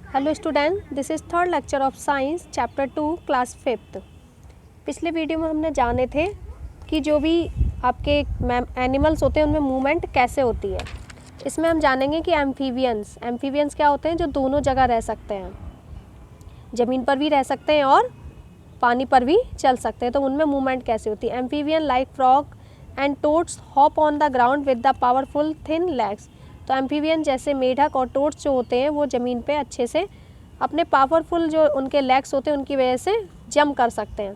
Hello student, this is third lecture of science chapter 2 class 5। पिछले video में हमने जाने थे कि जो भी आपके एनिमल्स होते हैं उनमें मूवमेंट कैसे होती है। इसमें हम जानेंगे कि एम्फीबियंस क्या होते हैं, जो दोनों जगह रह सकते हैं, ज़मीन पर भी रह सकते हैं और पानी पर भी चल सकते हैं। तो उनमें मूवमेंट कैसे होती है। Amphibian like frog and toads hop on the ground with the powerful thin legs. तो एम्फीबियन जैसे मेढक और टोड्स जो होते हैं वो ज़मीन पे अच्छे से अपने पावरफुल जो उनके लेग्स होते हैं उनकी वजह से जंप कर सकते हैं।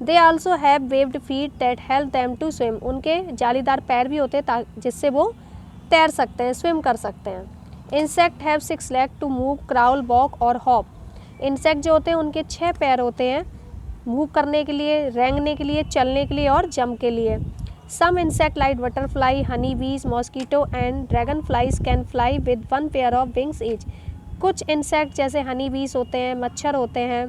They also have webbed feet that help them to swim. उनके जालीदार पैर भी होते हैं जिससे वो तैर सकते हैं, स्विम कर सकते हैं। Insect have 6 leg to move, crawl, walk और हॉप। इंसेक्ट जो होते हैं उनके 6 पैर होते हैं मूव करने के लिए, रेंगने के लिए, चलने के लिए और जंप के लिए। Some insect like butterfly, honeybees, mosquito and dragonflies can fly with one pair of wings each. कुछ इंसेक्ट जैसे हनी बीज होते हैं, मच्छर होते हैं,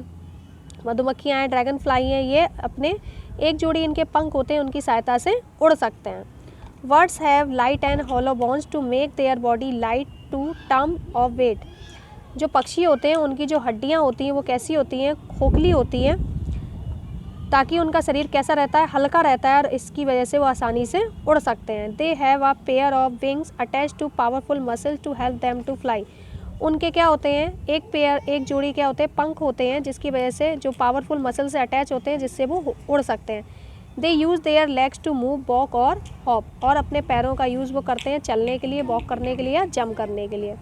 मधुमक्खियाँ हैं, ड्रैगन फ्लाई हैं, ये अपने एक जोड़ी इनके पंख होते हैं उनकी सहायता से उड़ सकते हैं। Birds have light and hollow bones to make their body light to term of weight. जो पक्षी होते हैं उनकी जो हड्डियाँ होती हैं वो कैसी होती हैं, खोखली होती हैं, ताकि उनका शरीर कैसा रहता है, हल्का रहता है और इसकी वजह से वो आसानी से उड़ सकते हैं। They have a pair of wings attach to powerful muscles to help them to fly. उनके क्या होते हैं, एक जोड़ी क्या होते हैं, पंख होते हैं जिसकी वजह से जो पावरफुल मसल से अटैच होते हैं जिससे वो उड़ सकते हैं। They use their legs to move, walk और हॉप। और अपने पैरों का यूज़ वो करते हैं चलने के लिए, वॉक करने के लिए या जंप करने के लिए।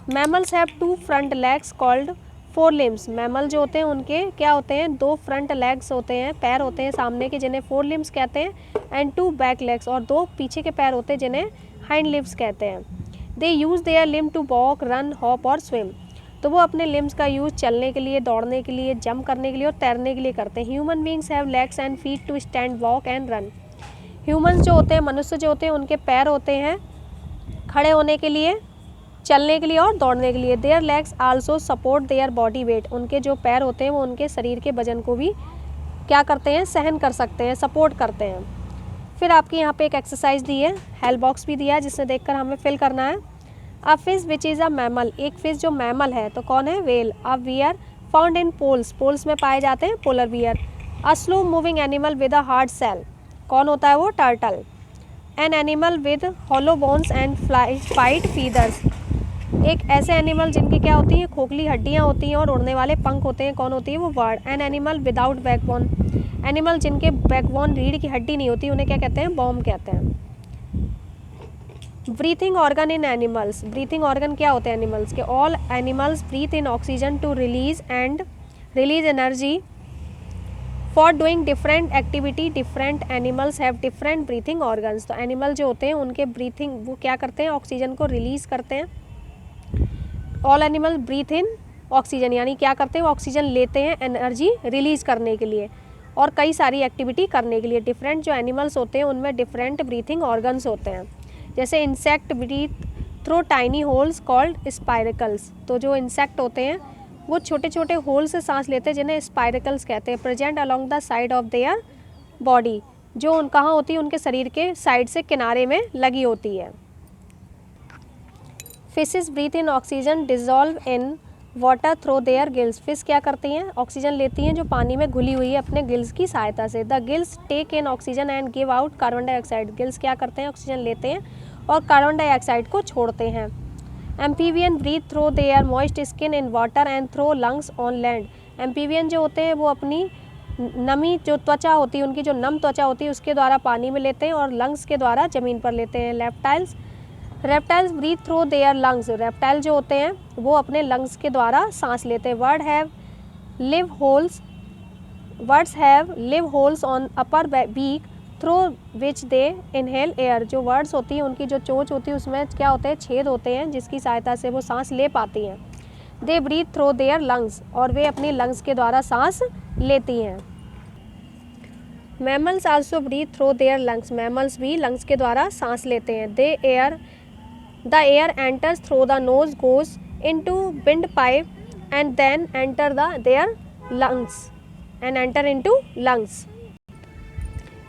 Mammals have 2 front legs called 4 limbs. Mammal जो होते हैं उनके क्या होते हैं, 2 फ्रंट लेग्स होते हैं, पैर होते हैं सामने के जिन्हें 4 लिम्स कहते हैं। एंड 2 बैक लेग्स, और 2 पीछे के पैर होते हैं जिन्हें हाइंड लिम्स कहते हैं। They use their limb to walk, run, hop और स्विम। तो वो अपने लिम्स का यूज़ चलने के लिए, दौड़ने के लिए, जंप करने के लिए और तैरने के लिए करते हैं। Human beings have legs and feet to stand, walk and run. Humans जो होते हैं, मनुष्य जो होते हैं, उनके पैर होते हैं खड़े होने के लिए, चलने के लिए और दौड़ने के लिए। There legs also support their body weight. उनके जो पैर होते हैं वो उनके शरीर के वजन को भी क्या करते हैं, सहन कर सकते हैं, सपोर्ट करते हैं। फिर आपके यहाँ पे एक एक्सरसाइज दी है, हेल्प बॉक्स भी दिया है जिसमें देखकर हमें फिल करना है। A fish which is a mammal. एक फिश जो मैमल है तो कौन है, whale. A bear found in poles. Poles में पाए जाते हैं polar bear. A slow moving animal with a hard shell. कौन होता है वो, turtle. An animal with hollow bones and fight feathers. एक ऐसे एनिमल जिनकी क्या होती हैं, खोखली हड्डियाँ होती हैं और उड़ने वाले पंख होते हैं, कौन होती है वो, bird. An animal without backbone. Animal जिनके बैकबोन, रीढ़ की हड्डी नहीं होती, उन्हें क्या कहते हैं, बॉम्ब कहते हैं। Breathing organ in animals. Breathing organ क्या होते हैं एनिमल्स के, all animals breathe in oxygen to release energy for doing different activity. Different animals have different breathing organs. तो एनिमल जो होते हैं उनके ब्रीथिंग वो क्या करते हैं, ऑक्सीजन को रिलीज करते हैं। All animal breathe in oxygen, यानी क्या करते हैं, ऑक्सीजन लेते हैं एनर्जी रिलीज करने के लिए और कई सारी एक्टिविटी करने के लिए। डिफरेंट जो एनिमल्स होते हैं उनमें डिफरेंट ब्रीथिंग ऑर्गन्स होते हैं। जैसे insect breathe through tiny holes called spiracles. तो जो इंसेक्ट होते हैं वो छोटे छोटे होल से सांस लेते हैं जिन्हें स्पाइरकल्स कहते हैं। Present along the side of their body, जो उन कहाँ होती है, उनके शरीर के साइड से किनारे में लगी होती है। Fishes breathe in oxygen dissolve in water through their gills. Fish क्या करती हैं, ऑक्सीजन लेती हैं जो पानी में घुली हुई है अपने गिल्स की सहायता से। The gills take in oxygen and give out carbon dioxide. Gills क्या करते हैं, ऑक्सीजन लेते हैं और कार्बन डाइऑक्साइड को छोड़ते हैं। Amphibian breathe through their moist skin in water and through lungs on land. Amphibian जो होते हैं वो अपनी नमी जो त्वचा होती है, उनकी जो नम त्वचा होती है उसके द्वारा पानी में लेते हैं और लंग्स के द्वारा ज़मीन पर लेते हैं। Reptiles breathe through their lungs. Reptile जो होते हैं वो अपने लंग्स के द्वारा सांस लेते हैं। Birds have live holes on upper beak through which they inhale air. जो बर्ड्स होती हैं उनकी जो चोंच होती है उसमें क्या होते हैं, छेद होते हैं जिसकी सहायता से वो सांस ले पाती हैं। They breathe through their lungs, और वे अपनी लंग्स के द्वारा सांस लेती हैं। Mammals also breathe through their lungs. Mammals भी लंग्स के द्वारा सांस लेते हैं। The air enters through the nose, goes into windpipe and then enter their lungs and enter into lungs.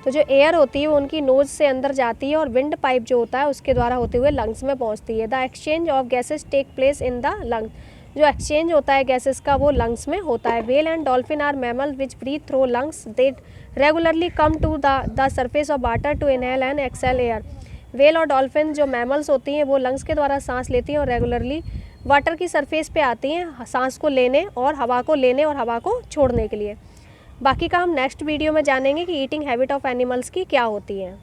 तो जो एयर होती है वो उनकी नोज से अंदर जाती है और विंड पाइप जो होता है उसके द्वारा होते हुए लंग्स में पहुंचती है। The exchange of gases take place in the lungs. जो एक्सचेंज होता है गैसेस का वो लंग्स में होता है। Whale and dolphin are mammal which breathe through lungs, they regularly come to the surface of water to inhale and exhale air. Whale और dolphin जो मैमल्स होती हैं वो लंग्स के द्वारा सांस लेती हैं और रेगुलरली वाटर की सरफेस पे आती हैं सांस को लेने और हवा को छोड़ने के लिए। बाकी का हम नेक्स्ट वीडियो में जानेंगे कि ईटिंग हैबिट ऑफ एनिमल्स की क्या होती है।